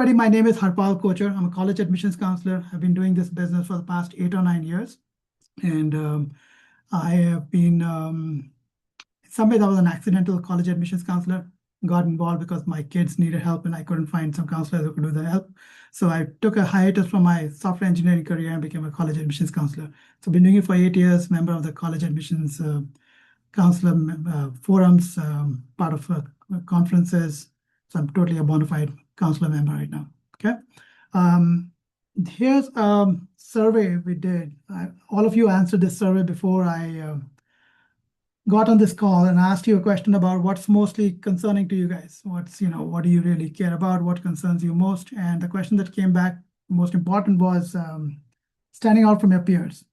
My name is Harpal Kochar. I'm a college admissions counselor. I've been doing this business for the past 8 or 9 years. And I have been, in some ways, I was an accidental college admissions counselor. Got involved because my kids needed help and I couldn't find some counselors who could do the help. So I took a hiatus from my software engineering career and became a college admissions counselor. So I've been doing it for 8 years, member of the college admissions counselor forums, part of conferences. So I'm totally a bona fide counselor member right now. Okay. Here's a survey we did. All of you answered this survey before I got on this call and asked you a question about what's mostly concerning to you guys. What do you really care about? What concerns you most? And the question that came back most important was standing out from your peers.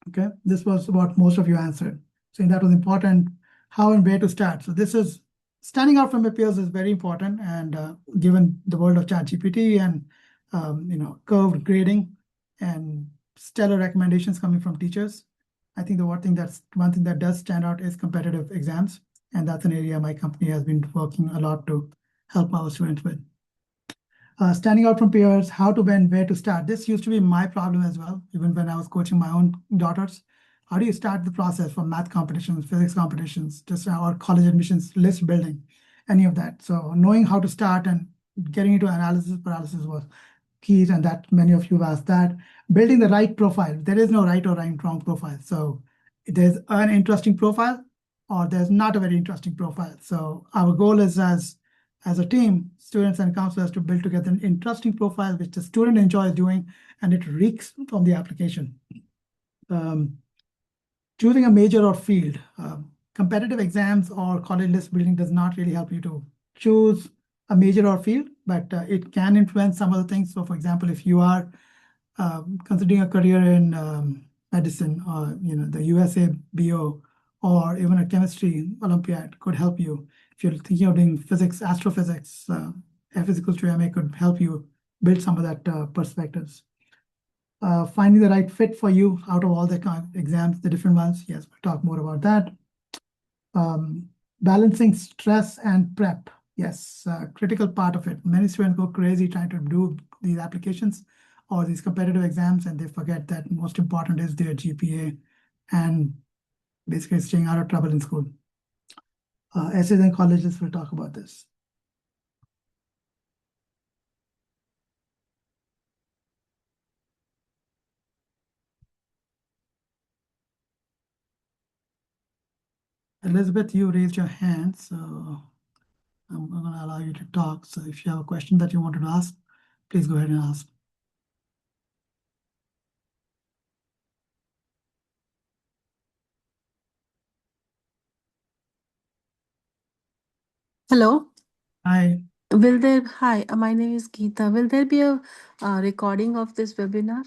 Okay. This was what most of you answered. Saying that was important, how and where to start. So this is standing out from your peers is very important. And given the world of ChatGPT and curved grading and stellar recommendations coming from teachers, I think the one thing that does stand out is competitive exams. And that's an area my company has been working a lot to help our students with. Standing out from peers, how to and where to start. This used to be my problem as well, even when I was coaching my own daughters. How do you start the process for math competitions, physics competitions, or college admissions, list building, any of that? So knowing how to start and getting into analysis paralysis was key, and that many of you have asked that. Building the right profile. There is no right or wrong profile. So there's an interesting profile or there's not a very interesting profile. So our goal is as a team, students and counselors, to build together an interesting profile which the student enjoys doing and it reeks from the application. Choosing a major or field. Competitive exams or college list building does not really help you to choose a major or field, but it can influence some other things. So for example, if you are considering a career in medicine or the USABO or even a chemistry Olympiad could help you. If you're thinking of doing physics, astrophysics, physical MA could help you build some of that perspectives. Finding the right fit for you out of all the exams, the different ones. Yes, we'll talk more about that. Balancing stress and prep. Yes, critical part of it. Many students go crazy trying to do these applications or these competitive exams, and they forget that most important is their GPA and basically staying out of trouble in school. Essays and colleges will talk about this. Elizabeth, you raised your hand, so I'm going to allow you to talk. So if you have a question that you wanted to ask, please go ahead and ask. Hello. Hi. Hi, my name is Geeta. Will there be a recording of this webinar?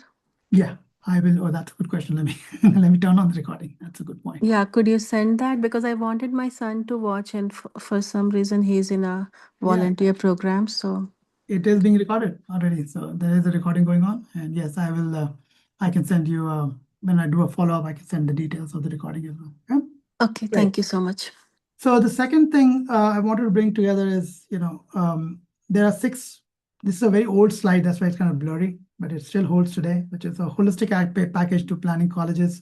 Yeah, I will. Oh, that's a good question. Let me turn on the recording. That's a good point. Yeah, could you send that? Because I wanted my son to watch, and for some reason he's in a volunteer program. So it is being recorded already. So there is a recording going on. And yes, I will. I can send you when I do a follow-up, I can send the details of the recording as well. Okay. Okay, thank you so much. So the second thing I wanted to bring together is, there are 6. This is a very old slide, that's why it's kind of blurry, but it still holds today, which is a holistic package to planning colleges.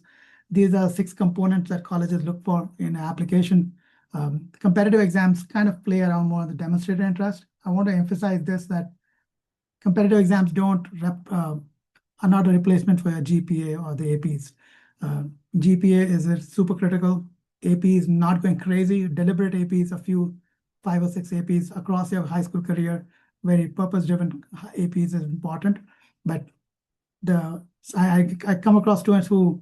These are 6 components that colleges look for in an application. Competitive exams kind of play around more on the demonstrator interest. I want to emphasize this, that competitive exams are not a replacement for your GPA or the APs. GPA is super critical. AP is not going crazy. Deliberate APs, 5 or 6 APs across your high school career, very purpose-driven APs is important. But I come across students who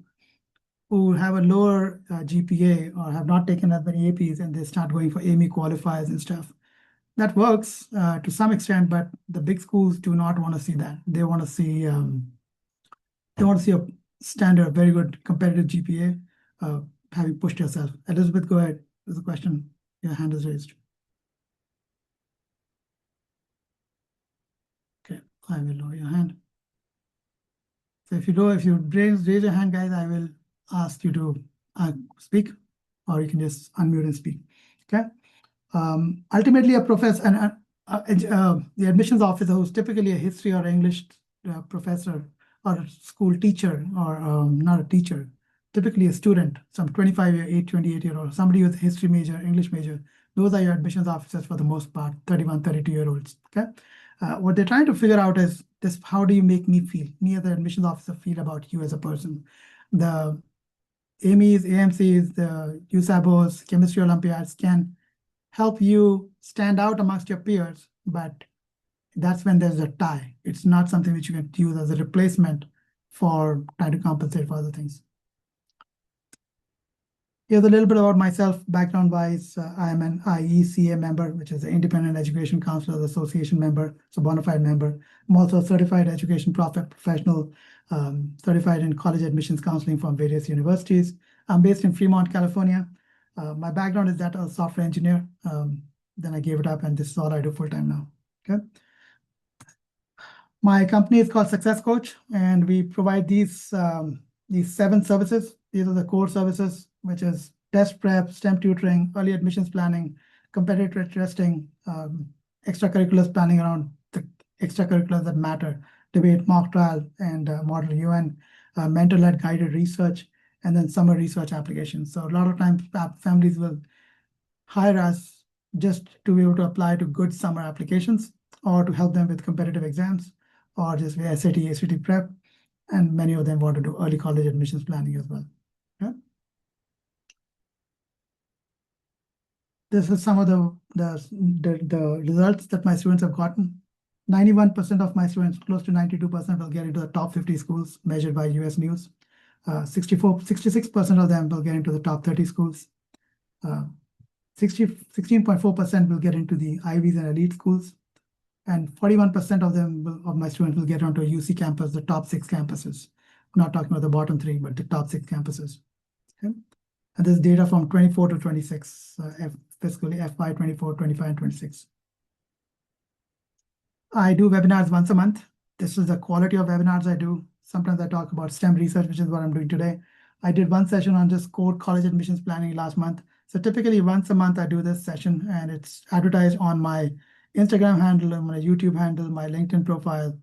have a lower GPA or have not taken as many APs, and they start going for AME qualifiers and stuff. That works to some extent, but the big schools do not want to see that. They want to see a standard, very good competitive GPA, having pushed yourself. Elizabeth, go ahead. There's a question. Your hand is raised. Okay, I will lower your hand. So if you raise your hand, guys, I will ask you to speak, or you can just unmute and speak. Okay. Ultimately, a professor, and the admissions officer, who's typically a history or English professor or school teacher, or not a teacher, typically a student, some 28-year-old, somebody with history major, English major, those are your admissions officers for the most part, 31, 32-year-olds, okay? What they're trying to figure out is this: how do you make me feel, me as the admissions officer, feel about you as a person? The AMEs, AMCs, the USABOs, chemistry olympiads can help you stand out amongst your peers, but that's when there's a tie. It's not something which you can use as a replacement for trying to compensate for other things. Here's a little bit about myself, background-wise. I am an IECA member, which is the Independent Education Counselors Association member, so bona fide member. I'm also a certified education professional, certified in college admissions counseling from various universities. I'm based in Fremont, California. My background is that of a software engineer. Then I gave it up, and this is all I do full-time now, okay? My company is called Success Coach, and we provide these 7 services. These are the core services, which is test prep, STEM tutoring, early admissions planning, competitive testing, extracurriculars planning around the extracurriculars that matter, debate, mock trial, and model UN, mentor-led guided research, and then summer research applications. So a lot of times families will hire us just to be able to apply to good summer applications, or to help them with competitive exams, or just with SAT, ACT prep, and many of them want to do early college admissions planning as well. Okay? This is some of the results that my students have gotten. 91% of my students, close to 92%, will get into the top 50 schools measured by US News. 66% of them will get into the top 30 schools. 16.4% will get into the Ivies and elite schools. And 41% of them of my students will get onto a UC campus, the top 6 campuses. I'm not talking about the bottom 3, but the top 6 campuses. Okay? And this is data from 24 to 26, fiscally FY 24, 25, and 26. I do webinars once a month. This is the quality of webinars I do. Sometimes I talk about STEM research, which is what I'm doing today. I did one session on just core college admissions planning last month. So typically once a month I do this session, and it's advertised on my Instagram handle, and my YouTube handle, my LinkedIn profile.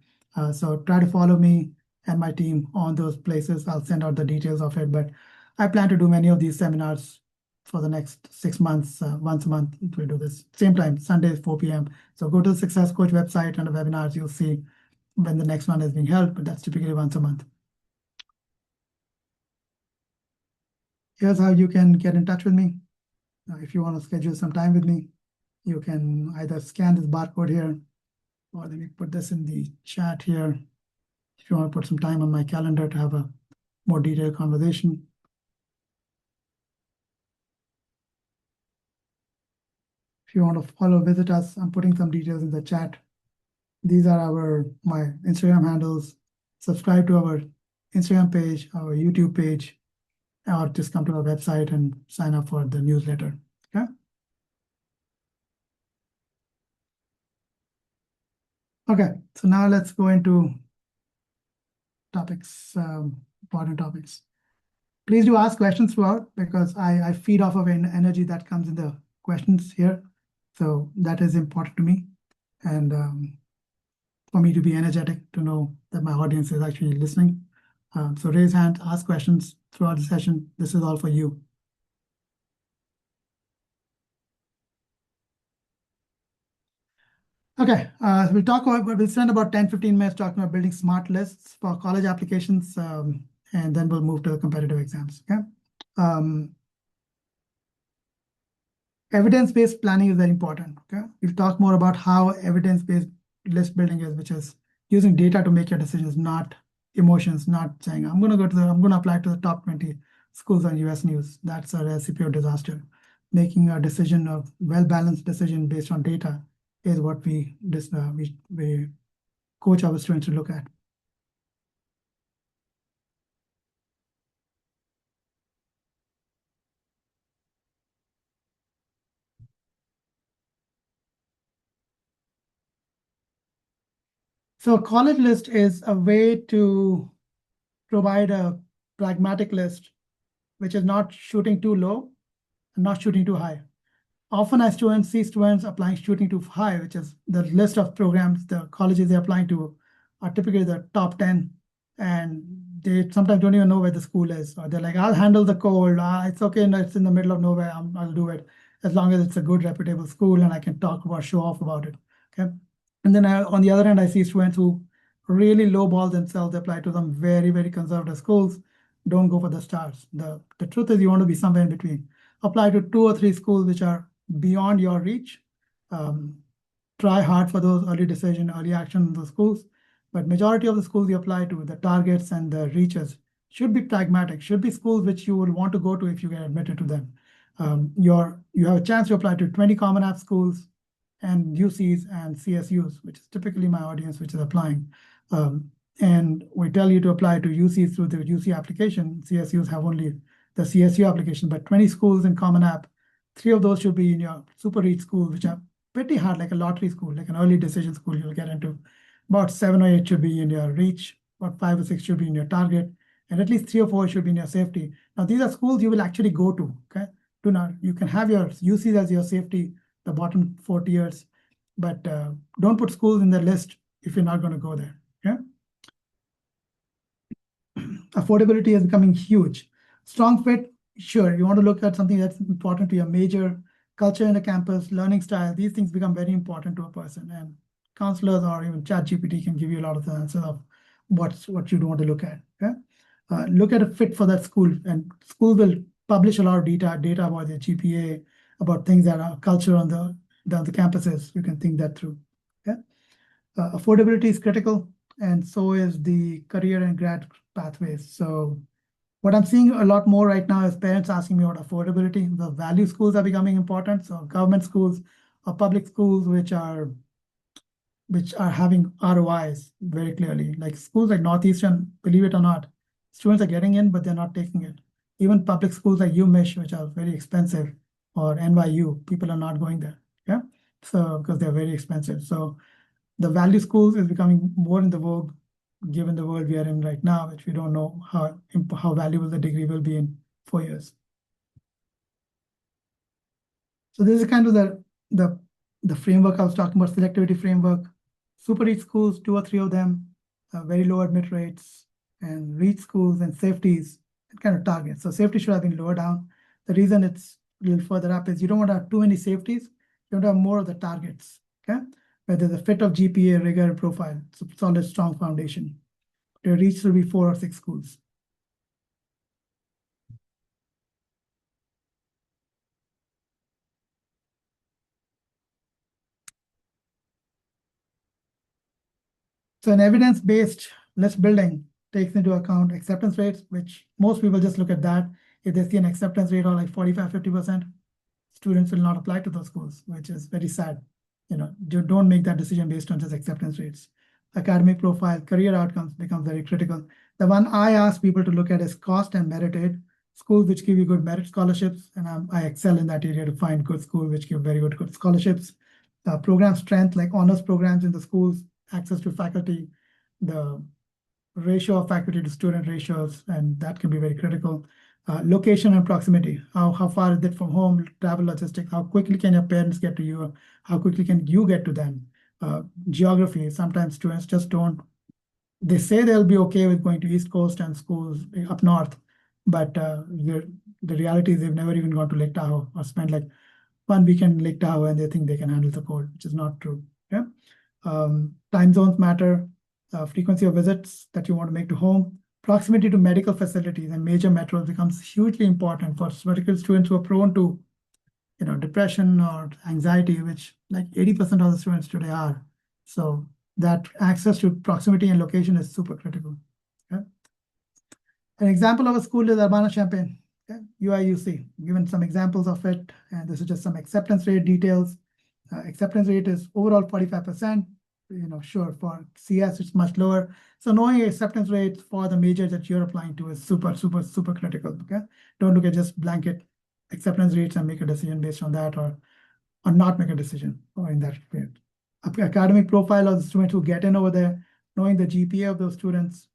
So try to follow me and my team on those places. I'll send out the details of it, but I plan to do many of these seminars for the next 6 months. Once a month we'll do this. Same time, Sundays, 4 p.m. So go to the Success Coach website, and the webinars, you'll see when the next one is being held, but that's typically once a month. Here's how you can get in touch with me. If you want to schedule some time with me, you can either scan this barcode here, or let me put this in the chat here. If you want to put some time on my calendar to have a more detailed conversation. If you want to visit us, I'm putting some details in the chat. These are my Instagram handles. Subscribe to our Instagram page, our YouTube page, or just come to our website and sign up for the newsletter. Okay. Okay, so now let's go into topics, important topics. Please do ask questions throughout, because I feed off of an energy that comes in the questions here. So that is important to me. And for me to be energetic, to know that my audience is actually listening. So raise hand, ask questions throughout the session. This is all for you. Okay, we'll spend about 10-15 minutes talking about building smart lists for college applications, and then we'll move to the competitive exams. Okay. Evidence-based planning is very important. Okay, we'll talk more about how evidence-based list building is, which is using data to make your decisions, not emotions, not saying I'm going to apply to the top 20 schools on US News. That's a recipe of disaster. Making a decision, a well-balanced decision based on data, is what we coach our students to look at. So a college list is a way to provide a pragmatic list, which is not shooting too low and not shooting too high. often I see students applying shooting too high, which is the list of programs, the colleges they're applying to are typically the top 10, and they sometimes don't even know where the school is. Or they're like, I'll handle the cold. It's okay, no, it's in the middle of nowhere. I'll do it as long as it's a good, reputable school and I can talk about, show off about it. Okay. And then on the other hand, I see students who really lowball themselves, apply to some very, very conservative schools, don't go for the stars. The truth is you want to be somewhere in between. Apply to 2 or 3 schools which are beyond your reach. Try hard for those early decision, early action in those schools. But majority of the schools you apply to, the targets and the reaches should be pragmatic, should be schools which you will want to go to if you get admitted to them. You have a chance to apply to 20 Common App schools and UCs and CSUs, which is typically my audience which is applying. And we tell you to apply to UCs through the UC application. CSUs have only the CSU application, but 20 schools in Common App, 3 of those should be in your super reach school, which are pretty hard, like a lottery school, like an early decision school you'll get into. About 7 or 8 should be in your reach, about 5 or 6 should be in your target, and at least 3 or 4 should be in your safety. Now, these are schools you will actually go to, okay? Do not, you can have your UCs as your safety, the bottom 4 tiers, but don't put schools in the list if you're not going to go there, okay? Affordability is becoming huge. Strong fit, sure, you want to look at something that's important to your major, culture in the campus, learning style. These things become very important to a person, and counselors or even ChatGPT can give you a lot of the answers of what you want to look at. Okay? Look at a fit for that school, and school will publish a lot of data about their GPA, about things that are culture on the campuses. You can think that through. Okay? Affordability is critical, and so is the career and grad pathways. So what I'm seeing a lot more right now is parents asking me about affordability. The value schools are becoming important. So government schools or public schools which are having ROIs very clearly. Like schools like Northeastern, believe it or not, students are getting in, but they're not taking it. Even public schools like UMich, which are very expensive, or NYU, people are not going there. Yeah. So because they're very expensive. So the value schools is becoming more in the vogue, given the world we are in right now, which we don't know how valuable the degree will be in 4 years. So this is kind of the framework I was talking about, selectivity framework. Super reach schools, 2 or 3 of them, very low admit rates, and reach schools and safeties, and kind of targets. So safety should have been lower down. The reason it's a little further up is you don't want to have too many safeties. You want to have more of the targets, okay? Where there's a fit of GPA, rigor, and profile, so solid, strong foundation. Your reach will be 4 or 6 schools. So an evidence-based list building takes into account acceptance rates, which most people just look at that. If they see an acceptance rate of like 45, 50%, students will not apply to those schools, which is very sad. You know, you don't make that decision based on just acceptance rates. Academic profile, career outcomes become very critical. The one I ask people to look at is cost and merit aid. Schools which give you good merit scholarships, and I excel in that area to find good schools which give very good scholarships. Program strength, like honors programs in the schools, access to faculty, the ratio of faculty to student ratios, and that can be very critical. Location and proximity, how far is it from home, travel logistics, how quickly can your parents get to you, how quickly can you get to them. Geography, sometimes students just don't, they say they'll be okay with going to East Coast and schools up north, but the reality is they've never even gone to Lake Tahoe or spent like 1 weekend in Lake Tahoe and they think they can handle the cold, which is not true. Okay? Time zones matter, frequency of visits that you want to make to home, proximity to medical facilities and major metros becomes hugely important for medical students who are prone to, you know, depression or anxiety, which like 80% of the students today are. So that access to proximity and location is super critical. Okay? An example of a school is Urbana-Champaign, okay? UIUC, given some examples of it, and this is just some acceptance rate details. Acceptance rate is overall 45%. You know, sure, for CS it's much lower. So knowing acceptance rates for the majors that you're applying to is super, super, super critical. Okay, don't look at just blanket acceptance rates and make a decision based on that, or not make a decision or in that period. Academic profile of the students who get in over there, knowing the GPA of those students.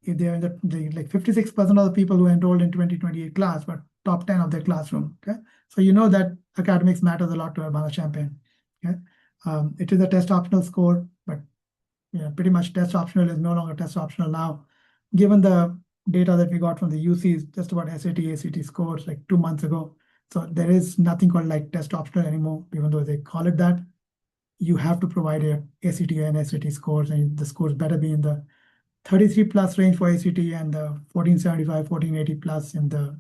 If they're in the like 56% of the people who enrolled in 2028 class, but top 10 of their classroom. Okay, so you know that academics matters a lot to Urbana-Champaign. Okay, it is a test optional score, but pretty much test optional is no longer test optional now. Given the data that we got from the UCs just about SAT, ACT scores like 2 months ago, so there is nothing called like test optional anymore, even though they call it that. You have to provide a ACT and SAT scores, and the scores better be in the 33 plus range for ACT and the 1475, 1480 plus in the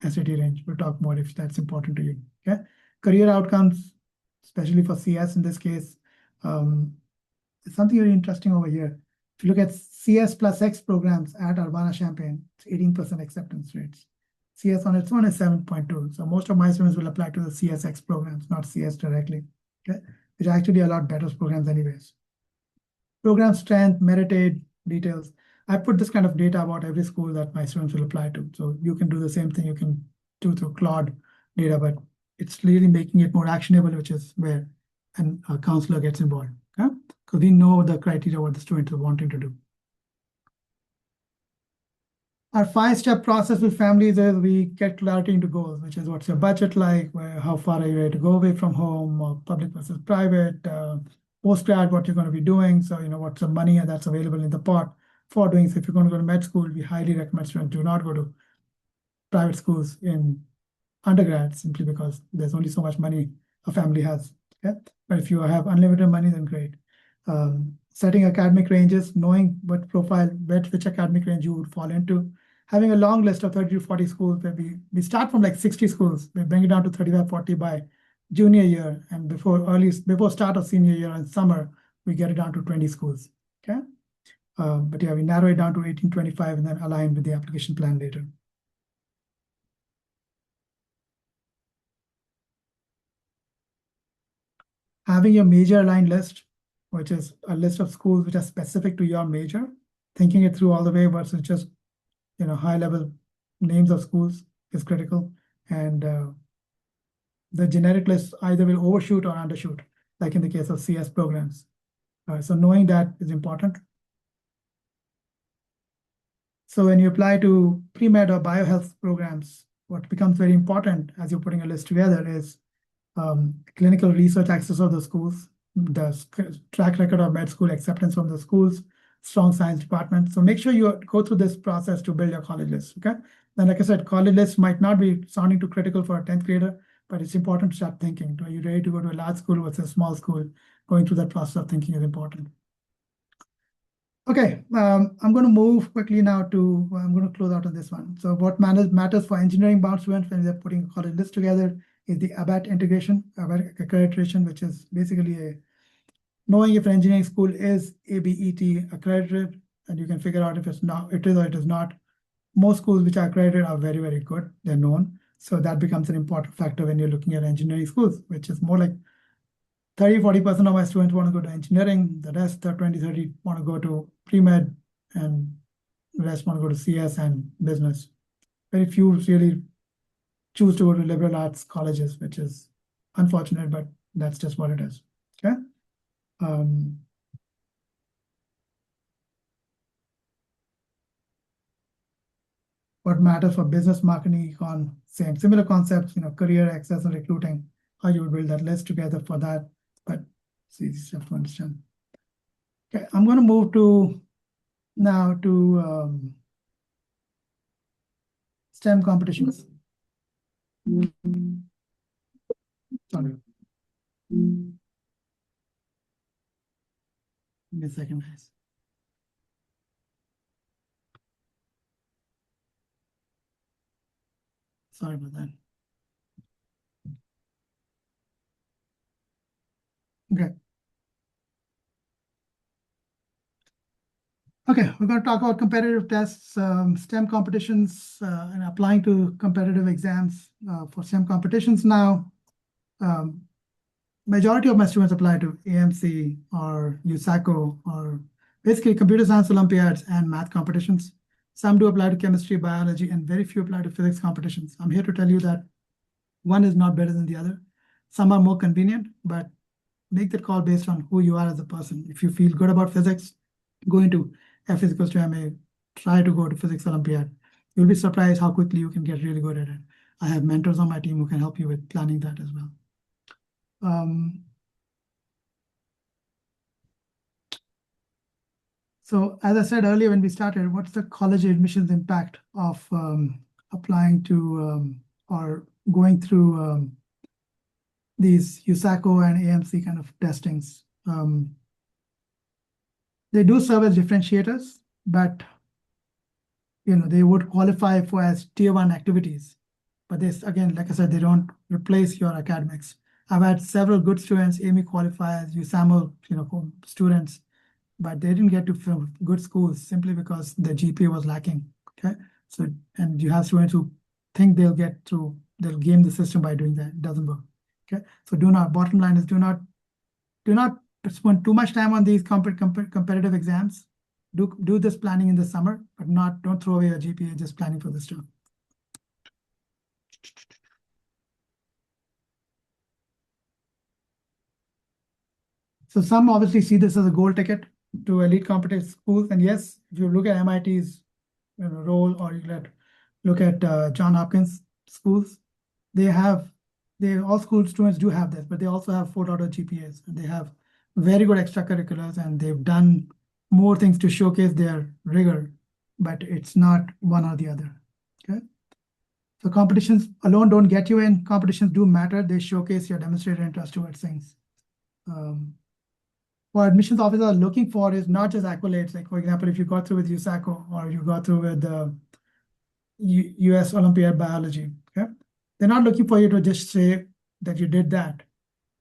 SAT range. We'll talk more if that's important to you. Okay, career outcomes, especially for CS in this case, it's something very interesting over here. If you look at CS plus X programs at Urbana-Champaign, it's 18% acceptance rates. CS on its own is 7.2. So most of my students will apply to the CSX programs, not CS directly. Okay, which are actually a lot better programs anyways. Program strength, merit aid, details. I put this kind of data about every school that my students will apply to. So you can do the same thing you can do through Claude data, but it's really making it more actionable, which is where a counselor gets involved. Okay? Because we know the criteria what the students are wanting to do. Our 5-step process with families is we get clarity into goals, which is what's your budget like, how far are you ready to go away from home, or public versus private, post-grad, what you're going to be doing. So, what's the money that's available in the pot for doing. So if you're going to go to med school, we highly recommend students do not go to private schools in undergrad, simply because there's only so much money a family has. Okay? But if you have unlimited money, then great. Setting academic ranges, knowing what profile, which academic range you would fall into, having a long list of 30 to 40 schools where we start from like 60 schools, we bring it down to 35, 40 by junior year, and before start of senior year and summer, we get it down to 20 schools. Okay, but yeah, we narrow it down to 18, 25, and then align with the application plan later. Having your major aligned list, which is a list of schools which are specific to your major, thinking it through all the way versus just high level names of schools is critical. And the generic list either will overshoot or undershoot, like in the case of CS programs. So knowing that is important. So when you apply to pre-med or biohealth programs, what becomes very important as you're putting a list together is clinical research access of the schools, the track record of med school acceptance from the schools, strong science department. So make sure you go through this process to build your college list. Okay. Then, like I said, college lists might not be sounding too critical for a 10th grader, but it's important to start thinking. Are you ready to go to a large school versus a small school? Going through that process of thinking is important. Okay, I'm going to move quickly now to, I'm going to close out on this one. So what matters for engineering bound students when they're putting a college list together is the ABAT integration, ABAT accreditation, which is basically knowing if an engineering school is ABET accredited, and you can figure out if it is or it is not. Most schools which are accredited are very, very good. They're known. So that becomes an important factor when you're looking at engineering schools, which is more like 30-40% of my students want to go to engineering. The rest, the 20-30, want to go to pre-med, and the rest want to go to CS and business. Very few really choose to go to liberal arts colleges, which is unfortunate, but that's just what it is. Okay. What matters for business marketing econ, similar concepts, career access and recruiting, how you would build that list together for that, but it's easy stuff to understand. Okay, I'm going to move now to STEM competitions. Sorry. Give me a second, guys. Sorry about that. Okay. Okay, we're going to talk about competitive tests, STEM competitions, and applying to competitive exams for STEM competitions now. Majority of my students apply to AMC or USACO or basically computer science olympiads and math competitions. Some do apply to chemistry, biology, and very few apply to physics competitions. I'm here to tell you that one is not better than the other. Some are more convenient, but make that call based on who you are as a person. If you feel good about physics, go into F = MA, try to go to physics olympiad. You'll be surprised how quickly you can get really good at it. I have mentors on my team who can help you with planning that as well. So as I said earlier when we started, what's the college admissions impact of applying to or going through these USACO and AMC kind of testings? They do serve as differentiators, but they would qualify for as tier 1 activities. But this, again, like I said, they don't replace your academics. I've had several good students, AME qualify as USAMO, students, but they didn't get to good schools simply because the GPA was lacking. Okay, so and you have students who think they'll game the system by doing that. It doesn't work. Okay, so bottom line is do not spend too much time on these competitive exams. Do this planning in the summer, but don't throw away your GPA just planning for this stuff. So some obviously see this as a gold ticket to elite competitive schools. And yes, if you look at MIT's role, or you look at John Hopkins schools, all school students do have this, but they also have 4.0 GPAs, and they have very good extracurriculars, and they've done more things to showcase their rigor, but it's not one or the other. Okay. So competitions alone don't get you in. Competitions do matter. They showcase your demonstrated interest towards things. What admissions officers are looking for is not just accolades. Like, for example, if you got through with USACO or you got through with the US Olympiad biology, okay? They're not looking for you to just say that you did that.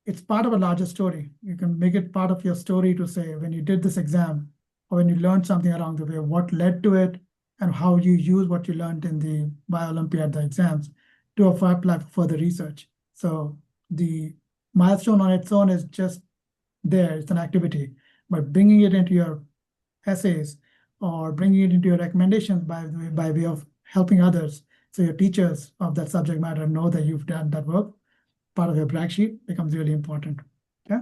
It's part of a larger story. You can make it part of your story to say when you did this exam or when you learned something along the way, what led to it and how you use what you learned in the Olympiad, the exams, to apply for further research. So the milestone on its own is just there, it's an activity, but bringing it into your essays or bringing it into your recommendations by way of helping others, so your teachers of that subject matter know that you've done that work, part of your brag sheet becomes really important. Okay.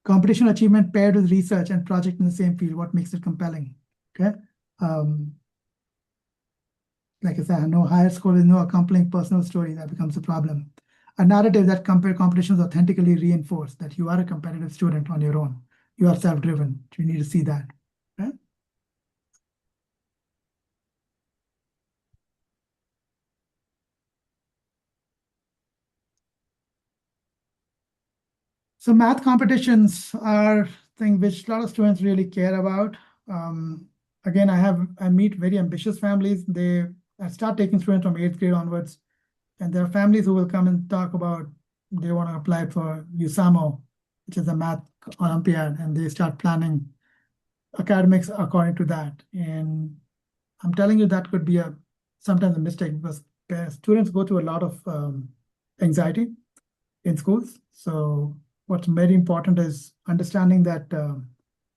Competition achievement paired with research and project in the same field, what makes it compelling? Okay. Like I said, no higher score is no accompanying personal story, that becomes a problem. A narrative that competitions authentically reinforce that you are a competitive student on your own. You are self-driven. You need to see that. Right? So math competitions are thing which a lot of students really care about. Again, I meet very ambitious families. I start taking students from 8th grade onwards, and there are families who will come and talk about they want to apply for USAMO, which is a math Olympiad, and they start planning academics according to that. And I'm telling you that could be sometimes a mistake, because students go through a lot of anxiety in schools. So what's very important is understanding that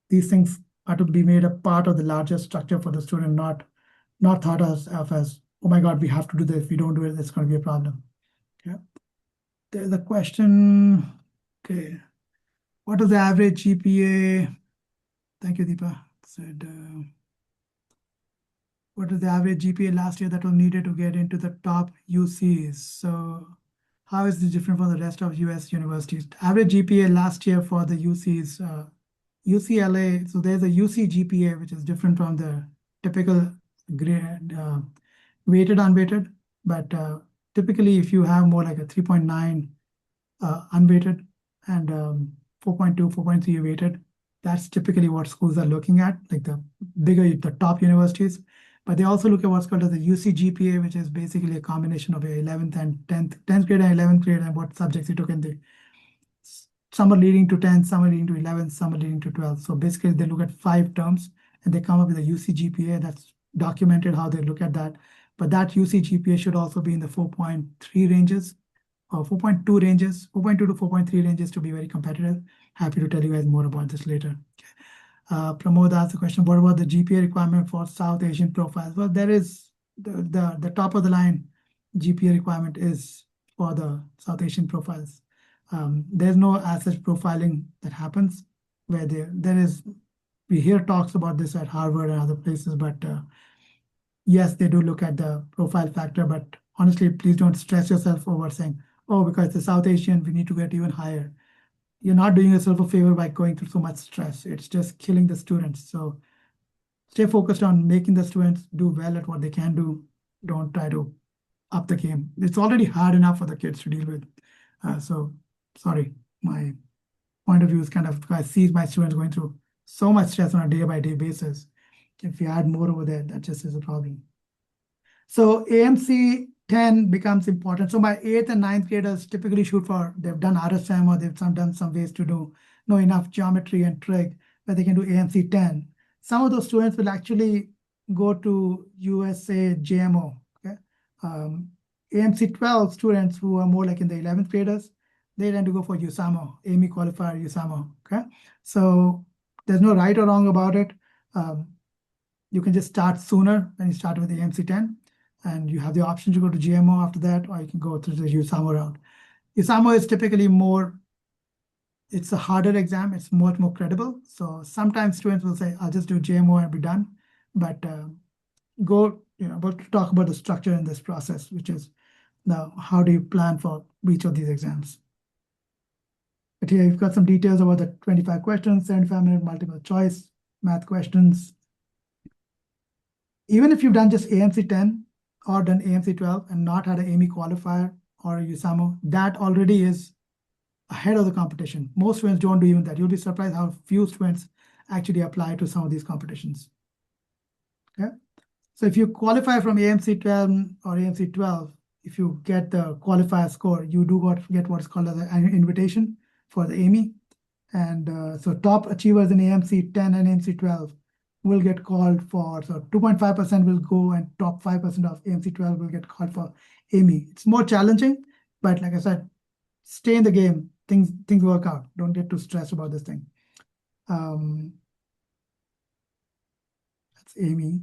these things are to be made a part of the larger structure for the student, not thought of as, oh my God, we have to do this. If we don't do it, it's going to be a problem. Yeah. There's a question. Okay. What is the average GPA? Thank you, Deepa. Said, what is the average GPA last year that was needed to get into the top UCs? So how is this different from the rest of US universities? Average GPA last year for the UCs, UCLA, so there's a UC GPA, which is different from the typical grade, weighted, unweighted. But typically, if you have more like a 3.9 unweighted and 4.2, 4.3 weighted, that's typically what schools are looking at, like the top universities. But they also look at what's called as the UC GPA, which is basically a combination of your 11th and 10th grade and 11th grade, and what subjects you took in the some are leading to 10, some are leading to 11, some are leading to 12. So basically they look at 5 terms and they come up with a UC GPA. That's documented how they look at that. But that UC GPA should also be in the 4.3 ranges or 4.2 ranges, 4.2 to 4.3 ranges to be very competitive. Happy to tell you guys more about this later. Pramod asked the question, what about the GPA requirement for South Asian profiles? Well, there is the top of the line GPA requirement is for the South Asian profiles. There's no as such profiling that happens where we hear talks about this at Harvard and other places, but yes, they do look at the profile factor, but honestly, please don't stress yourself over saying, oh, because it's South Asian, we need to get even higher. You're not doing yourself a favor by going through so much stress. It's just killing the students. So stay focused on making the students do well at what they can do. Don't try to up the game. It's already hard enough for the kids to deal with. So sorry, my point of view is kind of, I see my students going through so much stress on a day-by-day basis. If you add more over there, that just is a problem. So AMC 10 becomes important. So my 8th and 9th graders typically shoot for, they've done RSM or they've done some ways to know enough geometry and trig where they can do AMC 10. Some of those students will actually go to USAJMO. Okay? AMC 12 students who are more like in the 11th graders, they tend to go for USAMO, AMI qualifier USAMO. Okay, so there's no right or wrong about it. You can just start sooner when you start with the AMC 10, and you have the option to go to GMO after that, or you can go through the USAMO route. USAMO is typically more, it's a harder exam, it's much more credible. So sometimes students will say, I'll just do GMO and be done. But we'll talk about the structure in this process, which is now how do you plan for each of these exams. But here you've got some details about the 25 questions, 75-minute multiple choice, math questions. Even if you've done just AMC 10 or done AMC 12 and not had an AMI qualifier or a USAMO, that already is ahead of the competition. Most students don't do even that. You'll be surprised how few students actually apply to some of these competitions. Okay, so if you qualify from AMC 10 or AMC 12, if you get the qualifier score, you do get what's called as an invitation for the AMI. And so top achievers in AMC 10 and AMC 12 will get called for, so 2.5% will go and top 5% of AMC 12 will get called for AMI. It's more challenging, but like I said, stay in the game. Things work out. Don't get too stressed about this thing. That's AMI.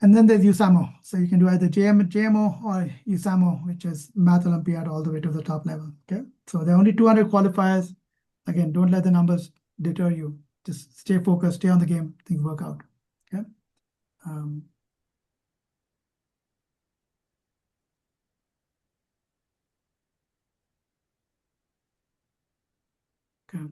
And then there's USAMO. So you can do either JMO or USAMO, which is Math Olympiad all the way to the top level. Okay, so there are only 200 qualifiers. Again, don't let the numbers deter you. Just stay focused, stay on the game, things work out. Okay. Okay.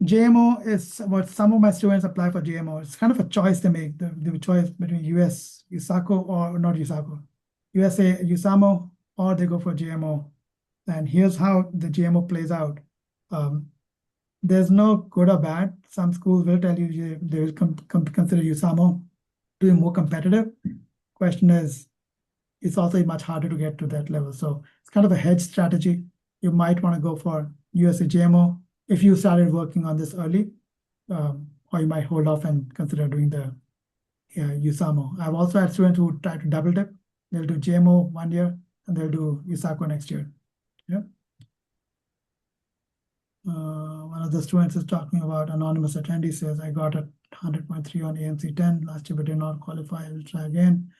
JMO is what some of my students apply for JMO. It's kind of a choice they make, the choice between USACO or not USACO, USAMO, or they go for JMO. And here's how the JMO plays out. There's no good or bad. Some schools will tell you they will consider USAMO to be more competitive. Question is, it's also much harder to get to that level. So it's kind of a hedge strategy. You might want to go for USAJMO if you started working on this early, or you might hold off and consider doing the USAMO. I've also had students who try to double dip. They'll do JMO 1 year and they'll do USACO next year. Yeah. One of the students is talking about anonymous attendee says, I got a 100.3 on AMC 10 last year, but did not qualify. I will try again.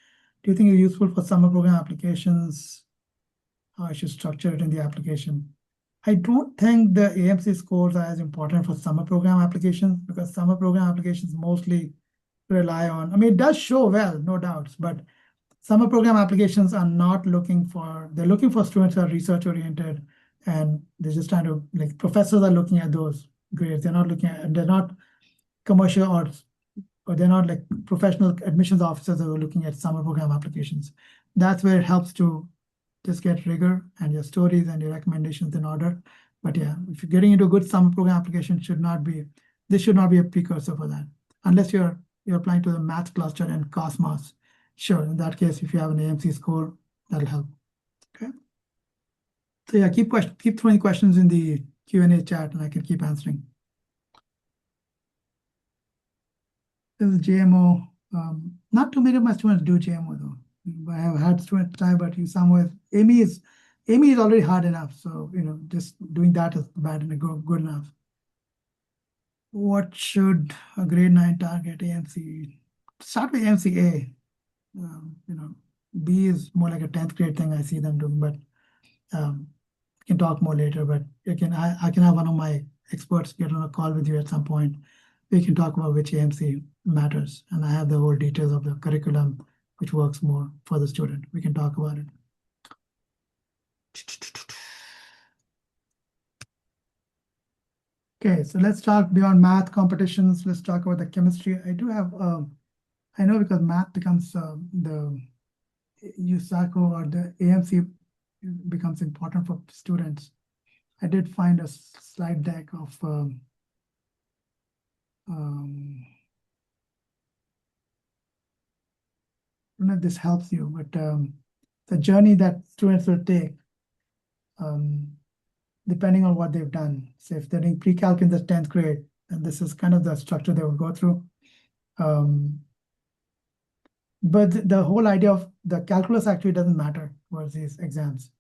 Do you think it's useful for summer program applications? How I should structure it in the application? I don't think the AMC scores are as important for summer program applications, because summer program applications mostly rely on, I mean, it does show well, no doubts, but summer program applications are not looking for, they're looking for students who are research oriented, and they're just trying to, like, professors are looking at those grades. They're not looking at, they're not commercial or they're not like professional admissions officers that are looking at summer program applications. That's where it helps to just get rigor and your stories and your recommendations in order. But yeah, if you're getting into a good summer program application, this should not be a precursor for that. Unless you're applying to the math cluster and Cosmos. Sure, in that case, if you have an AMC score, that'll help. Okay. So yeah, keep throwing questions in the Q&A chat and I can keep answering. This is JMO. Not too many of my students do JMO though. I have had students try, but USAMO AMI is already hard enough. So just doing that is bad and good enough. What should a grade 9 target AMC? Start with AMC A. B is more like a 10th grade thing I see them doing, but we can talk more later. But I can have one of my experts get on a call with you at some point. We can talk about which AMC matters. And I have the whole details of the curriculum, which works more for the student. We can talk about it. Okay, so let's talk beyond math competitions. Let's talk about the chemistry. I do have, I know because math becomes the USACO or the AMC becomes important for students. I did find a slide deck of I don't know if this helps you, but the journey that students will take, depending on what they've done. So if they're doing pre-calc in the 10th grade, and this is kind of the structure they will go through. But the whole idea of the calculus actually doesn't matter towards these exams.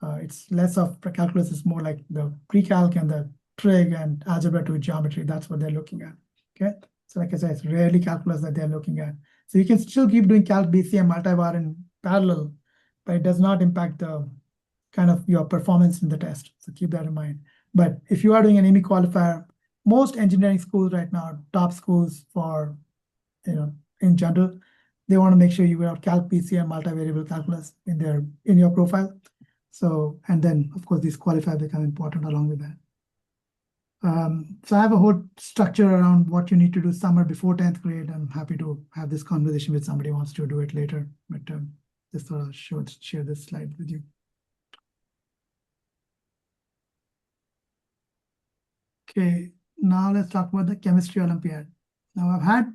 It's less of calculus, is more like the pre-calc and the trig and algebra to geometry. That's what they're looking at. Okay. So like I said, it's rarely calculus that they're looking at. So you can still keep doing calc, BCM, multivar in parallel, but it does not impact the kind of your performance in the test. So keep that in mind. But if you are doing an AME qualifier, most engineering schools right now, top schools for, in general, they want to make sure you have calc, BCM, multivariable calculus in your profile. So, and then of course these qualifiers become important along with that. So I have a whole structure around what you need to do summer before 10th grade. I'm happy to have this conversation with somebody who wants to do it later, but just thought I'll share this slide with you. Okay, now let's talk about the chemistry Olympiad. Now I've had,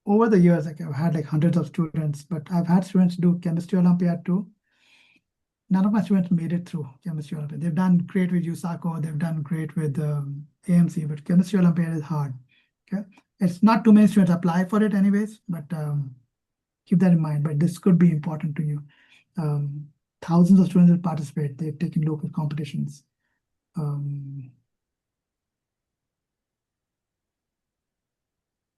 over the years, I've had like hundreds of students, but I've had students do chemistry Olympiad too. None of my students made it through chemistry Olympiad. They've done great with USACO, they've done great with AMC, but chemistry Olympiad is hard. Okay, it's not too many students apply for it anyways, but keep that in mind. But this could be important to you. Thousands of students will participate. They've taken local competitions.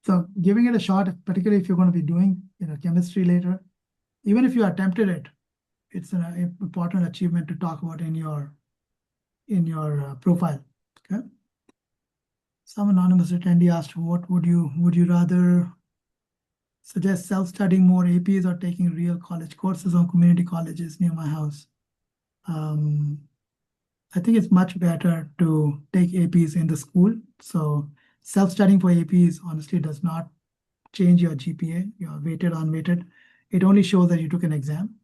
So giving it a shot, particularly if you're going to be doing chemistry later, even if you attempted it, it's an important achievement to talk about in your profile. Okay. Some anonymous attendee asked, "What would you rather suggest self-studying more APs or taking real college courses on community colleges near my house?" I think it's much better to take APs in the school. So self-studying for APs honestly does not change your GPA, your weighted, unweighted. It only shows that you took an exam.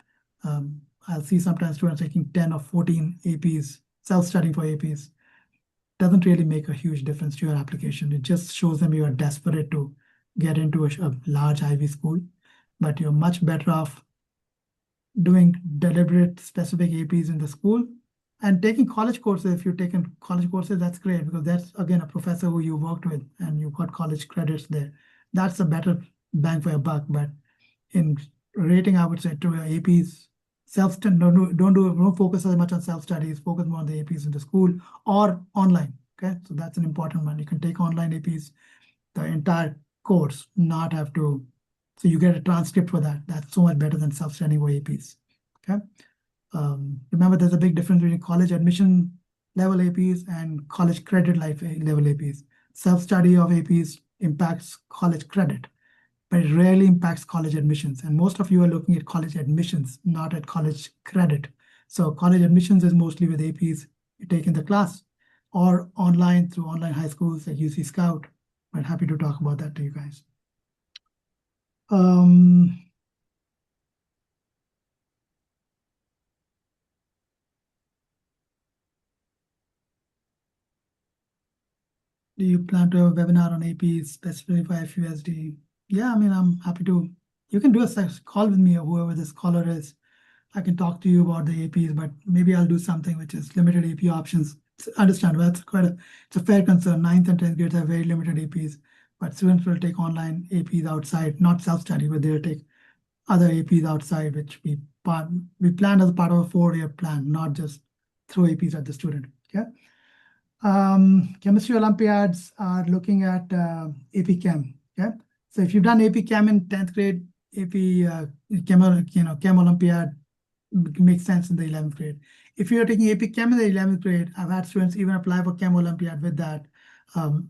I'll see sometimes students taking 10 or 14 APs, self-studying for APs. Doesn't really make a huge difference to your application. It just shows them you are desperate to get into a large Ivy school, but you're much better off doing deliberate specific APs in the school and taking college courses. If you've taken college courses, that's great, because that's, again, a professor who you worked with and you've got college credits there. That's a better bang for your buck. But in rating, I would say to your APs, don't focus as much on self-studies, focus more on the APs in the school or online. Okay, so that's an important one. You can take online APs, the entire course, not have to, so you get a transcript for that. That's so much better than self-studying for APs. Okay. Remember, there's a big difference between college admission level APs and college credit level APs. Self-study of APs impacts college credit, but it rarely impacts college admissions. And most of you are looking at college admissions, not at college credit. So college admissions is mostly with APs you take in the class or online through online high schools like UC Scout. I'm happy to talk about that to you guys. Do you plan to have a webinar on APs specifically for FUSD? Yeah, I mean, I'm happy to. You can do a call with me or whoever this caller is. I can talk to you about the APs, but maybe I'll do something which is limited AP options. It's understandable. That's it's a fair concern. 9th and 10th grades have very limited APs, but students will take online APs outside, not self-study, but they'll take other APs outside, which we plan as part of a 4-year plan, not just throw APs at the student. Okay. Chemistry Olympiads are looking at AP Chem. Okay, so if you've done AP Chem in 10th grade, AP Chem Olympiad, makes sense in the 11th grade. If you're taking AP Chem in the 11th grade, I've had students even apply for Chem Olympiad with that,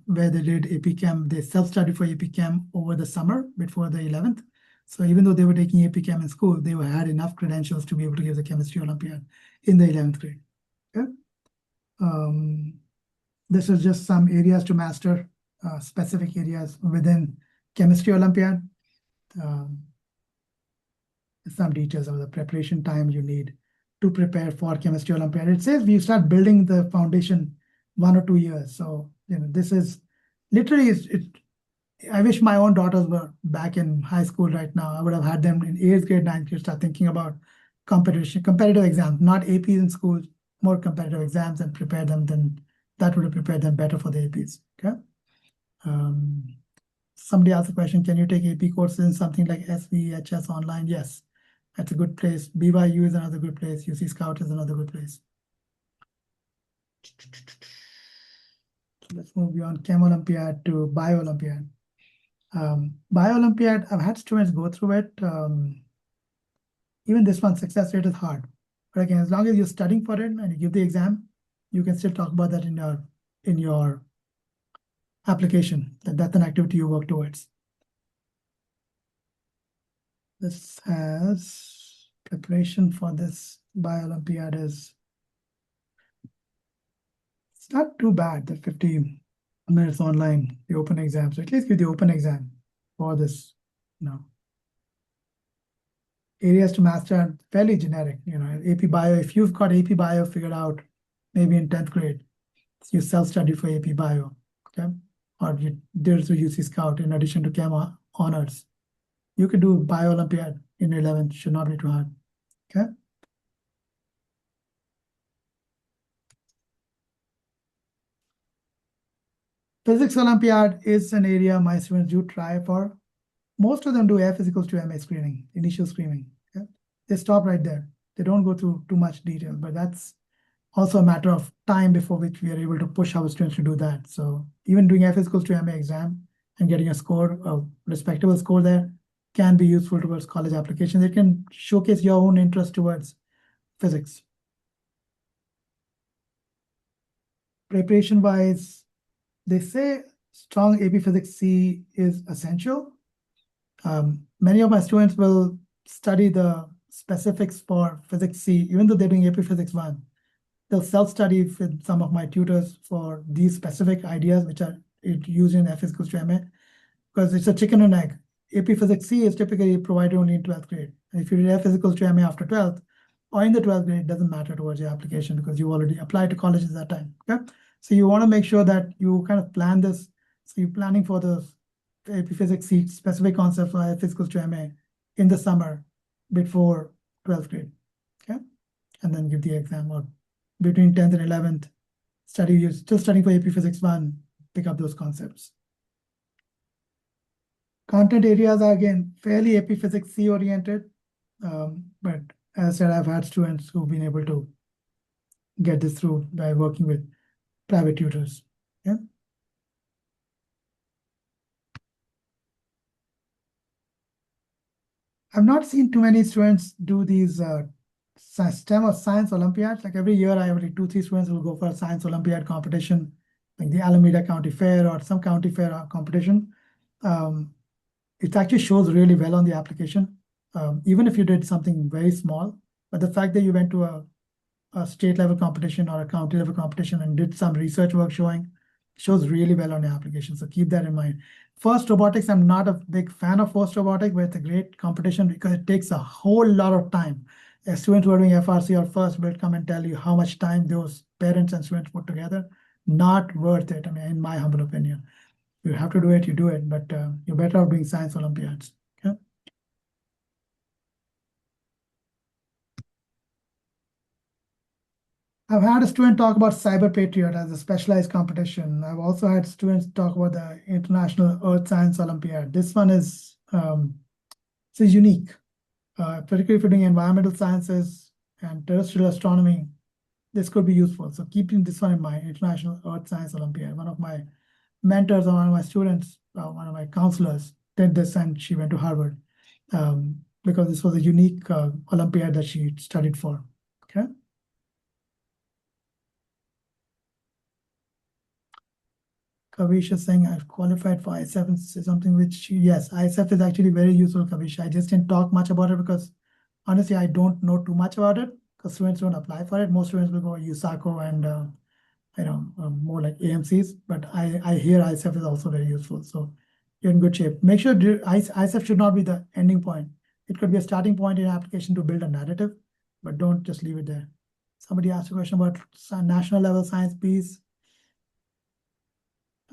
where they did AP Chem. They self-studied for AP Chem over the summer before the 11th. So even though they were taking AP Chem in school, they had enough credentials to be able to give the Chemistry Olympiad in the 11th grade. Okay. This is just some areas to master, specific areas within Chemistry Olympiad. Some details of the preparation time you need to prepare for Chemistry Olympiad. It says we start building the foundation 1 or 2 years. So, this is literally, I wish my own daughters were back in high school right now. I would have had them in 8th grade, 9th grade, start thinking about competitive exams, not APs in school, more competitive exams, and prepare them. Then that would have prepared them better for the APs. Okay. Somebody asked a question, can you take AP courses in something like SVHS online? Yes, that's a good place. BYU is another good place. UC Scout is another good place. Let's move beyond Chem Olympiad to Bio Olympiad. Bio Olympiad, I've had students go through it. Even this one, success rate is hard. But again, as long as you're studying for it and you give the exam, you can still talk about that in your application. That's an activity you work towards. This has preparation for this Bio Olympiad is, it's not too bad, the 50 minutes online, the open exam. So at least give the open exam for this, areas to master are fairly generic. AP Bio, if you've got AP Bio figured out, maybe in 10th grade, you self-study for AP Bio, okay? Or you did through UC Scout in addition to Chem honors. You could do Bio Olympiad in 11th, should not be too hard, okay? Physics Olympiad is an area my students do try for. Most of them do F is equals to MA screening, initial screening. Okay? They stop right there. They don't go through too much detail, but that's also a matter of time before which we are able to push our students to do that. So even doing F is equals to MA exam and getting a respectable score there can be useful towards college applications. It can showcase your own interest towards physics. Preparation-wise, they say strong AP Physics C is essential. Many of my students will study the specifics for Physics C, even though they're doing AP Physics 1. They'll self-study with some of my tutors for these specific ideas, which are used in F is equals to MA, because it's a chicken and egg. AP Physics C is typically provided only in 12th grade. And if you did F is equals to MA after 12th, or in the 12th grade, it doesn't matter towards your application because you already applied to colleges at that time. Okay? So you want to make sure that you kind of plan this. So you're planning for the AP Physics C specific concepts for F is equals to MA in the summer before 12th grade. Okay? And then give the exam, or between 10th and 11th, you're still studying for AP Physics 1, pick up those concepts. Content areas are, again, fairly AP Physics C oriented. But as I said, I've had students who've been able to get this through by working with private tutors. Yeah. I've not seen too many students do these STEM or science Olympiads. Like every year, I have like 2-3 students will go for a science Olympiad competition, like the Alameda County Fair or some county fair competition. It actually shows really well on the application, even if you did something very small. But the fact that you went to a state level competition or a county level competition and did some research work shows really well on the application. So keep that in mind. First robotics, I'm not a big fan of first robotics, but it's a great competition because it takes a whole lot of time. As students who are doing FRC or first will come and tell you how much time those parents and students put together. Not worth it, I mean, in my humble opinion. You have to do it, you do it, but you're better off doing science Olympiads. Okay? I've had a student talk about Cyber Patriot as a specialized competition. I've also had students talk about the International Earth Science Olympiad. This one is unique, particularly if you're doing environmental sciences and terrestrial astronomy. This could be useful. So keeping this one in mind, International Earth Science Olympiad. One of my mentors or one of my students, one of my counselors did this and she went to Harvard. because this was a unique Olympiad that she studied for. Okay. Kavish is saying I've qualified for ISF, something which, yes, ISF is actually very useful, Kavish. I just didn't talk much about it because honestly, I don't know too much about it because students don't apply for it. Most students will go USACO and more like AMCs, but I hear ISF is also very useful. So you're in good shape. Make sure ISF should not be the ending point. It could be a starting point in application to build a narrative, but don't just leave it there. Somebody asked a question about national level science piece.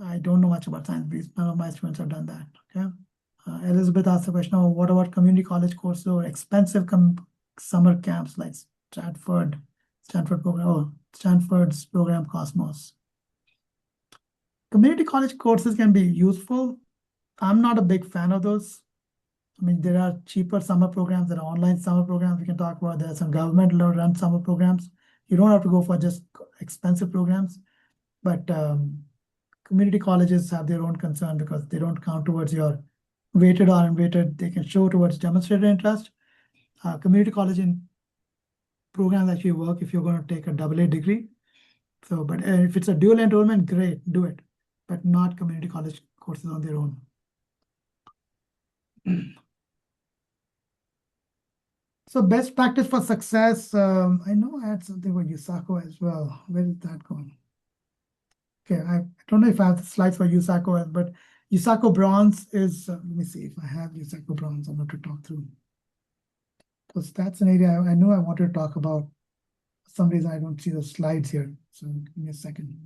I don't know much about science piece. None of my students have done that. Okay. Elizabeth asked the question, oh, what about community college courses or expensive summer camps like Stanford program, Stanford's program Cosmos. Community college courses can be useful. I'm not a big fan of those. I mean, there are cheaper summer programs, there are online summer programs we can talk about. There are some government-run summer programs. You don't have to go for just expensive programs, but community colleges have their own concern because they don't count towards your weighted or unweighted. They can show towards demonstrated interest. Community college in programs actually work if you're going to take a AA degree. So, but if it's a dual enrollment, great, do it, but not community college courses on their own. So best practice for success. I know I had something for USACO as well. Where is that going? Okay, I don't know if I have the slides for USACO, but USACO bronze is, let me see if I have USACO bronze. I'm going to talk through. Because that's an area I know I wanted to talk about. For some reason, I don't see the slides here. So give me a second.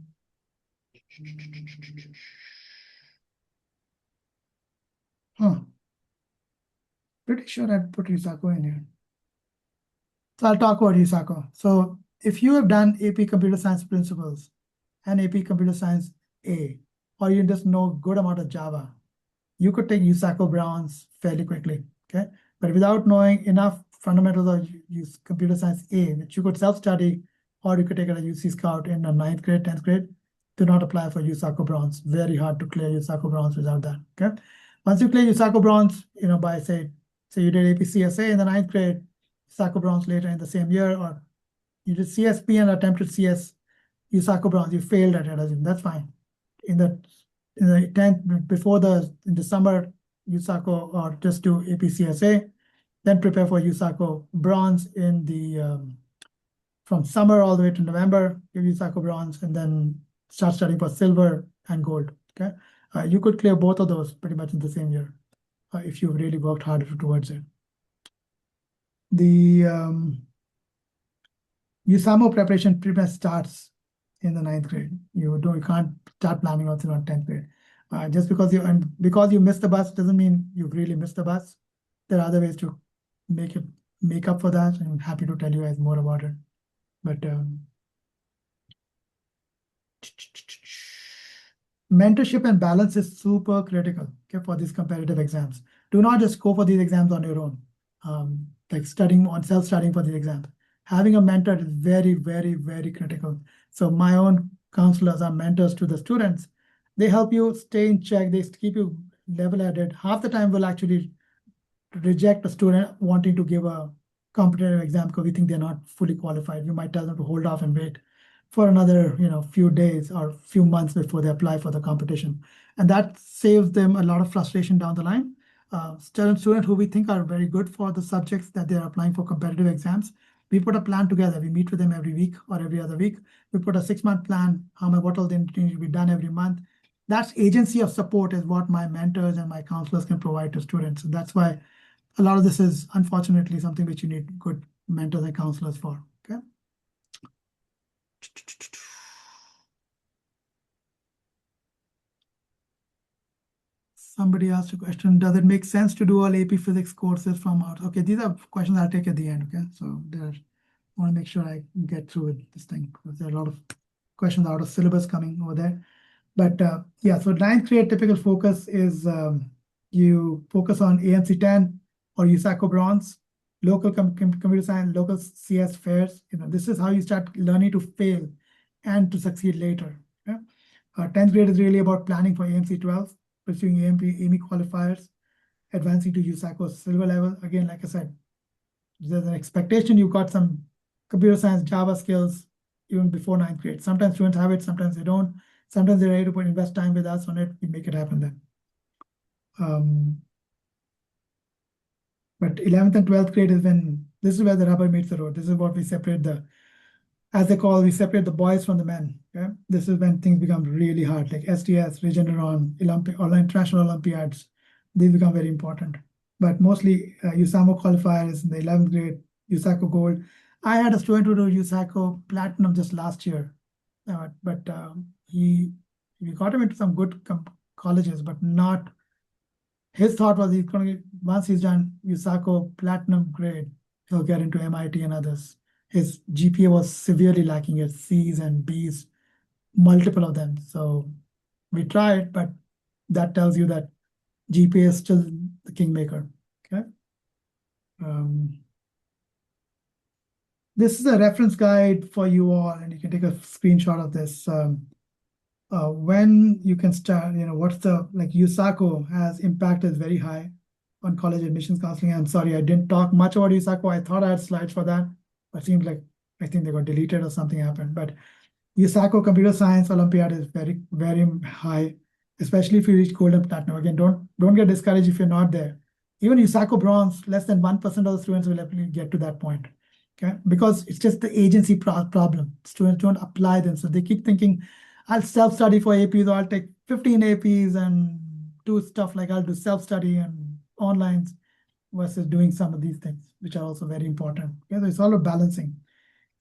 Huh. Pretty sure I put USACO in here. So I'll talk about USACO. So if you have done AP Computer Science Principles and AP Computer Science A, or you just know good amount of Java, you could take USACO bronze fairly quickly, okay? But without knowing enough fundamentals of Computer Science A, which you could self-study, or you could take it at UC Scout in the 9th grade, 10th grade, do not apply for USACO bronze. Very hard to clear USACO bronze without that, okay? Once you clear USACO bronze, by say you did AP CSA in the 9th grade, USACO bronze later in the same year, or you did CSP and attempted CS, USACO bronze, you failed at it, that's fine. In the 10th, before in the summer, USACO, or just do APCSA, then prepare for USACO bronze in the from summer all the way to November, give USACO bronze, and then start studying for silver and gold. Okay, you could clear both of those pretty much in the same year if you really worked harder towards it. The USAMO preparation pretty much starts in the 9th grade. You can't start planning also on 10th grade. Just because you missed the bus doesn't mean you've really missed the bus. There are other ways to make up for that. I'm happy to tell you guys more about it. But mentorship and balance is super critical, okay, for these competitive exams. Do not just go for these exams on your own, like self-studying for these exams. Having a mentor is very, very, very critical. So my own counselors are mentors to the students. They help you stay in check. They keep you level-headed. Half the time we'll actually reject a student wanting to give a competitive exam because we think they're not fully qualified. We might tell them to hold off and wait for another few days or few months before they apply for the competition. And that saves them a lot of frustration down the line. Students who we think are very good for the subjects that they're applying for competitive exams, we put a plan together. We meet with them every week or every other week. We put a 6-month plan, what all the need to be done every month. That's agency of support is what my mentors and my counselors can provide to students. And that's why a lot of this is unfortunately something which you need good mentors and counselors for, okay? Somebody asked a question, does it make sense to do all AP physics courses from out? Okay, these are questions I'll take at the end, okay? So I want to make sure I get through with this thing because there are a lot of questions out of syllabus coming over there. But yeah, so 9th grade typical focus is you focus on AMC 10 or USACO bronze, local computer science, local CS fairs. This is how you start learning to fail and to succeed later. Okay? 10th grade is really about planning for AMC 12, pursuing AME qualifiers. advancing to USACO silver level. Again, like I said, there's an expectation you got some computer science, Java skills even before ninth grade. Sometimes students have it, sometimes they don't. Sometimes they're ready to invest time with us on it. We make it happen then. But 11th and 12th grade is when, this is where the rubber meets the road. This is what we separate as they call, we separate the boys from the men. Okay? This is when things become really hard, like STS, Regeneron, or international Olympiads. These become very important. But mostly USAMO qualifiers in the 11th grade, USACO gold. I had a student who did USACO platinum just last year, but we got him into some good colleges, but not. His thought was he's going to, once he's done USACO platinum grade, he'll get into MIT and others. His GPA was severely lacking at C's and B's, multiple of them. So we tried, but that tells you that GPA is still the kingmaker. Okay. This is a reference guide for you all, and you can take a screenshot of this. When you can start, what's the, like USACO has impact is very high on college admissions counseling. I'm sorry, I didn't talk much about USACO. I thought I had slides for that, but it seems like I think they got deleted or something happened. But USACO computer science Olympiad is very, very high, especially if you reach gold and platinum. Again, don't get discouraged if you're not there. Even USACO bronze, less than 1% of the students will actually get to that point. Okay, because it's just the agency problem. Students don't apply them, so they keep thinking, I'll self-study for APs, or I'll take 15 APs and do stuff like I'll do self-study and online versus doing some of these things, which are also very important. Okay, so it's all about balancing.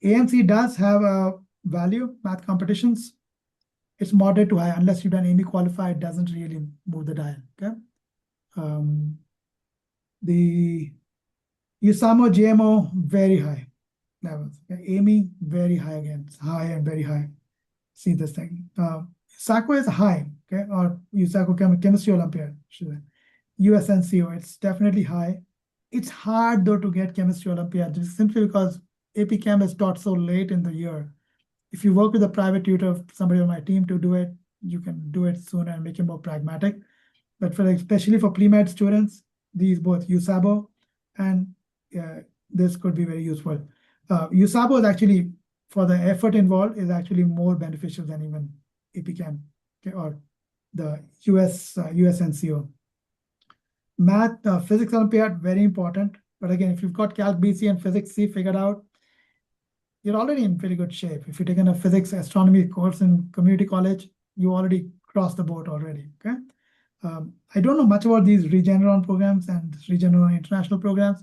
AMC does have a value, math competitions. It's moderate to high. Unless you've done AME qualified, it doesn't really move the dial. Okay. The USAMO, GMO, very high levels. Okay? AME, very high again. It's high and very high. See this thing. USACO is high, okay, or USACO Chemistry Olympiad, USNCO, it's definitely high. It's hard though to get Chemistry Olympiad just simply because AP Chem is taught so late in the year. If you work with a private tutor, somebody on my team to do it, you can do it sooner and make it more pragmatic. But especially for pre-med students, these both USABO and this could be very useful. USABO is actually, for the effort involved, is actually more beneficial than even AP Chem, okay, or the USNCO. Math, physics Olympiad, very important. But again, if you've got Calc BC and Physics C figured out, you're already in pretty good shape. If you've taken a physics astronomy course in community college, you already crossed the boat already, okay? I don't know much about these Regeneron programs and Regeneron international programs,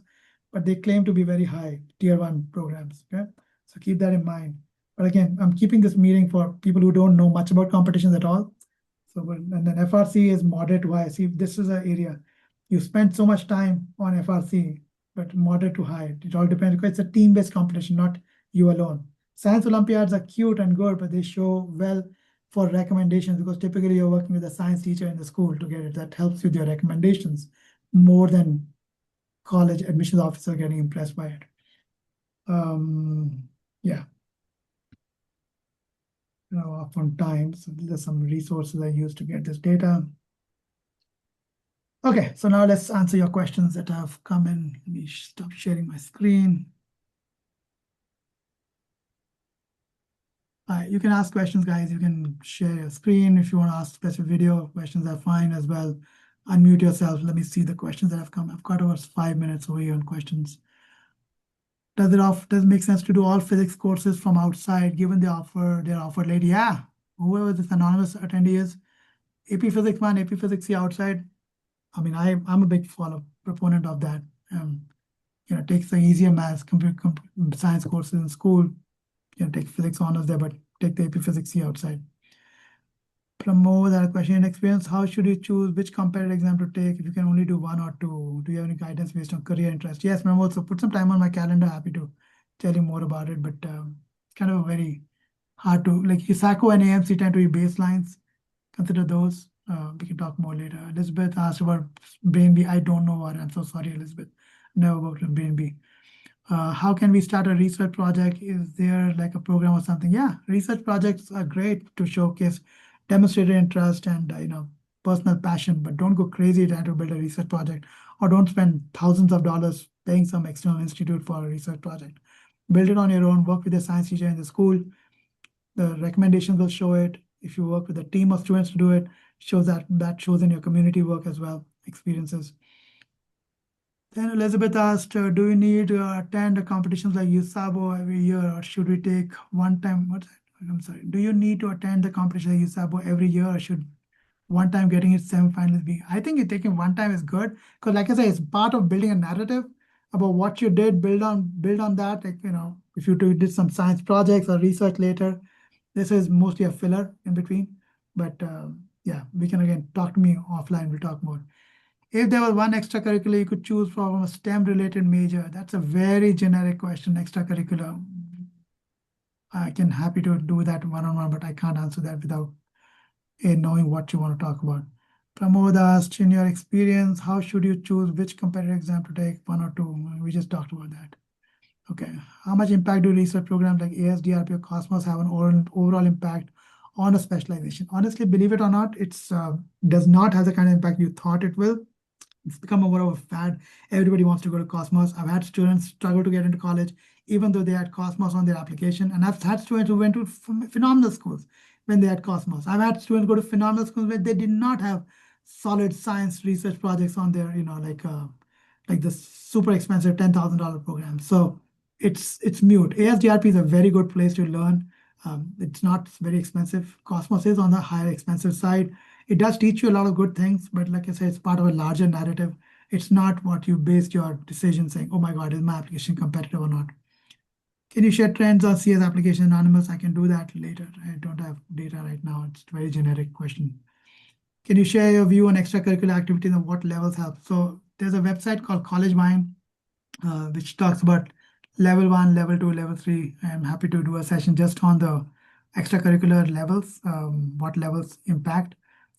but they claim to be very high tier 1 programs, okay? So keep that in mind. But again, I'm keeping this meeting for people who don't know much about competitions at all. So, and then FRC is moderate to high. See, this is an area you spend so much time on FRC, but moderate to high. It all depends because it's a team-based competition, not you alone. Science Olympiads are cute and good, but they show well for recommendations because typically you're working with a science teacher in the school to get it. That helps with your recommendations more than college admissions officer getting impressed by it. Yeah. Off on time. So these are some resources I use to get this data. Okay, so now let's answer your questions that have come in. Let me stop sharing my screen. You can ask questions, guys. You can share your screen. If you want to ask special video questions are fine as well. Unmute yourself. Let me see the questions that have come. I've got over 5 minutes over here on questions. Does it make sense to do all physics courses from outside, given they're offered late? Yeah, whoever this anonymous attendee is, AP Physics 1, AP Physics C outside. I mean, I'm a big proponent of that. Take the easier maths, computer science courses in school. Take physics honors there, but take the AP Physics C outside. Pramod had a question in experience. How should you choose which competitive exam to take if you can only do 1 or 2? Do you have any guidance based on career interest? Yes, Pramod. So put some time on my calendar. Happy to tell you more about it, but it's kind of a very hard to, like USACO and AMC tend to be baselines. Consider those. We can talk more later. Elizabeth asked about BrainB. I don't know what. I'm so sorry, Elizabeth. Never worked with BrainB. How can we start a research project? Is there like a program or something? Yeah, research projects are great to showcase demonstrated interest and personal passion, but don't go crazy trying to build a research project, or don't spend thousands of dollars paying some external institute for a research project. Build it on your own, work with a science teacher in the school. The recommendations will show it. If you work with a team of students to do it, shows that shows in your community work as well, experiences. Then Elizabeth asked, do you need to attend competitions like USABO every year, or should we take one time? I'm sorry. Do you need to attend the competition like USABO every year, or should one time getting it semifinals be? I think it taking one time is good, because like I say, it's part of building a narrative about what you did. Build on that. Like, if you did some science projects or research later, this is mostly a filler in between. But yeah, we can again talk to me offline. We'll talk more. If there was one extracurricular you could choose from a STEM related major, that's a very generic question. Extracurricular, I can happy to do that one-on-one, but I can't answer that without knowing what you want to talk about. Pramod asked, in your experience, how should you choose which competitive exam to take, one or two? We just talked about that. Okay. How much impact do research programs like ASDRP or Cosmos have on overall impact on a specialization? Honestly, believe it or not, it's does not have the kind of impact you thought it will. It's become more of a fad. Everybody wants to go to Cosmos. I've had students struggle to get into college, even though they had Cosmos on their application. And I've had students who went to phenomenal schools when they had Cosmos. I've had students go to phenomenal schools where they did not have solid science research projects on their, like the super expensive $10,000 program. So it's mute. ASDRP is a very good place to learn. It's not very expensive. Cosmos is on the higher expensive side. It does teach you a lot of good things, but like I said, it's part of a larger narrative. It's not what you based your decision saying, oh my God, is my application competitive or not? Can you share trends on CS application anonymous? I can do that later. I don't have data right now. It's a very generic question. Can you share your view on extracurricular activities and what levels help? So there's a website called College Wine, which talks about level 1, level 2, level 3. I'm happy to do a session just on the extracurricular levels, what levels impact.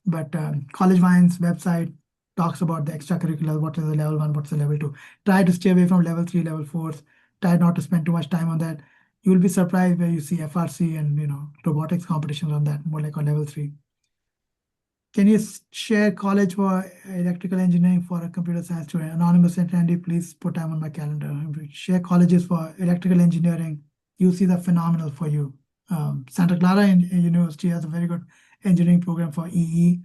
But College Wine's website talks about the extracurricular, what is the level 1, what's the level 2. Try to stay away from level 3, level 4s. Try not to spend too much time on that. You will be surprised where you see FRC and robotics competitions on that, more like on level 3. Can you share college for electrical engineering for a computer science student? Anonymous attendee, please put time on my calendar. Share colleges for electrical engineering. UC is phenomenal for you. Santa Clara University has a very good engineering program for EE.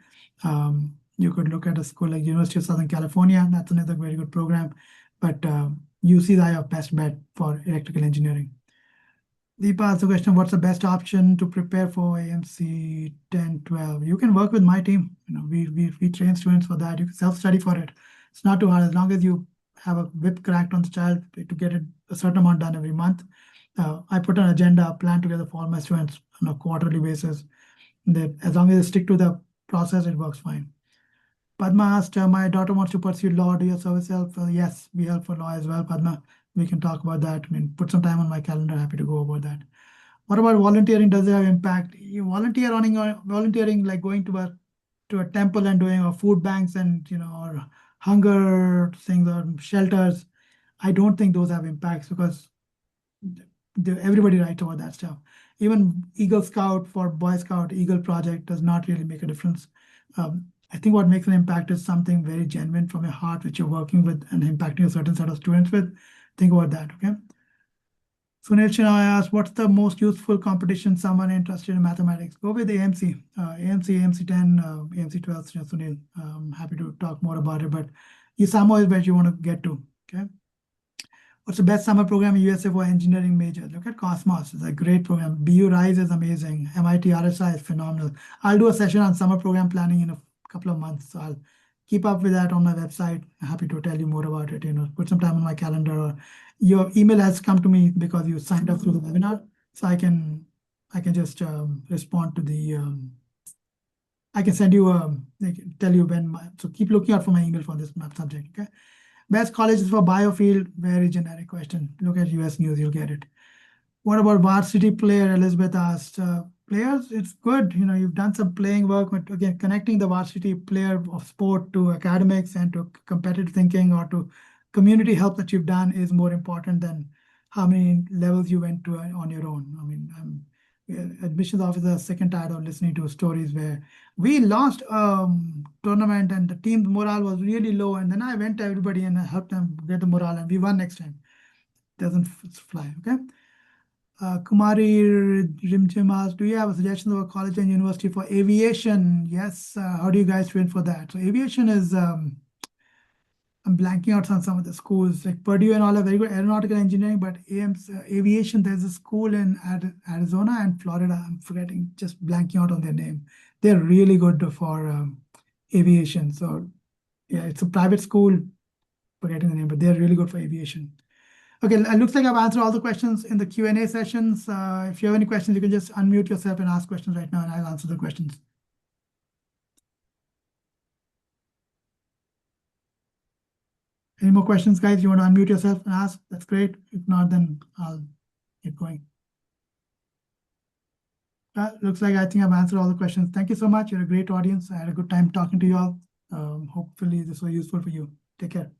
You could look at a school like University of Southern California. That's another very good program. But UC is your best bet for electrical engineering. Deepa asked the question, what's the best option to prepare for AMC 10, 12? You can work with my team. We train students for that. You can self-study for it. It's not too hard as long as you have a whip cracked on the child to get it a certain amount done every month. I put an agenda, a plan together for all my students on a quarterly basis. That as long as they stick to the process, it works fine. Padma asked, my daughter wants to pursue law. Do your service help? Yes, we help for law as well, Padma. We can talk about that. I mean, put some time on my calendar. Happy to go about that. What about volunteering? Does it have impact? You volunteering like going to a temple and doing food banks and or hunger things or shelters. I don't think those have impacts because everybody writes about that stuff. Even Eagle Scout for Boy Scout, Eagle Project does not really make a difference. I think what makes an impact is something very genuine from your heart, which you're working with and impacting a certain set of students with. Think about that, okay? Sunil Chinoy asked, what's the most useful competition someone interested in mathematics? Go with AMC, AMC 10, AMC 12, Sunil. I'm happy to talk more about it, but USAMO is where you want to get to, okay? What's the best summer program in USA for engineering majors? Look at Cosmos. It's a great program. BU Rise is amazing. MIT RSI is phenomenal. I'll do a session on summer program planning in a couple of months. So I'll keep up with that on my website. I'm happy to tell you more about it. Put some time on my calendar. Or your email has come to me because you signed up through the webinar. So I can just respond to the. I can send you tell you when. So keep looking out for my email for this subject. Okay. Best colleges for biofield, very generic question. Look at US News, you'll get it. What about varsity player? Elizabeth asked. Players, it's good. You've done some playing work, but again, connecting the varsity player of sport to academics and to competitive thinking or to community help that you've done is more important than how many levels you went to on your own. I mean, Admissions officer second tired of listening to stories where we lost tournament and the team's morale was really low, and then I went to everybody and I helped them get the morale and we won next time. Doesn't fly. Okay. Kumari Rimchim asked, do you have a suggestion of a college and university for aviation? Yes. How do you guys train for that? So aviation is I'm blanking out on some of the schools like Purdue and all are very good aeronautical engineering, but aviation, there's a school in Arizona and Florida. I'm forgetting, just blanking out on their name. They're really good for aviation. So yeah, it's a private school, forgetting the name, but they're really good for aviation. Okay, it looks like I've answered all the questions in the Q&A sessions. If you have any questions, you can just unmute yourself and ask questions right now, and I'll answer the questions. Any more questions, guys? You want to unmute yourself and ask? That's great. If not, then I'll keep going. Looks like I think I've answered all the questions. Thank you so much. You're a great audience. I had a good time talking to you all. Hopefully this was useful for you. Take care.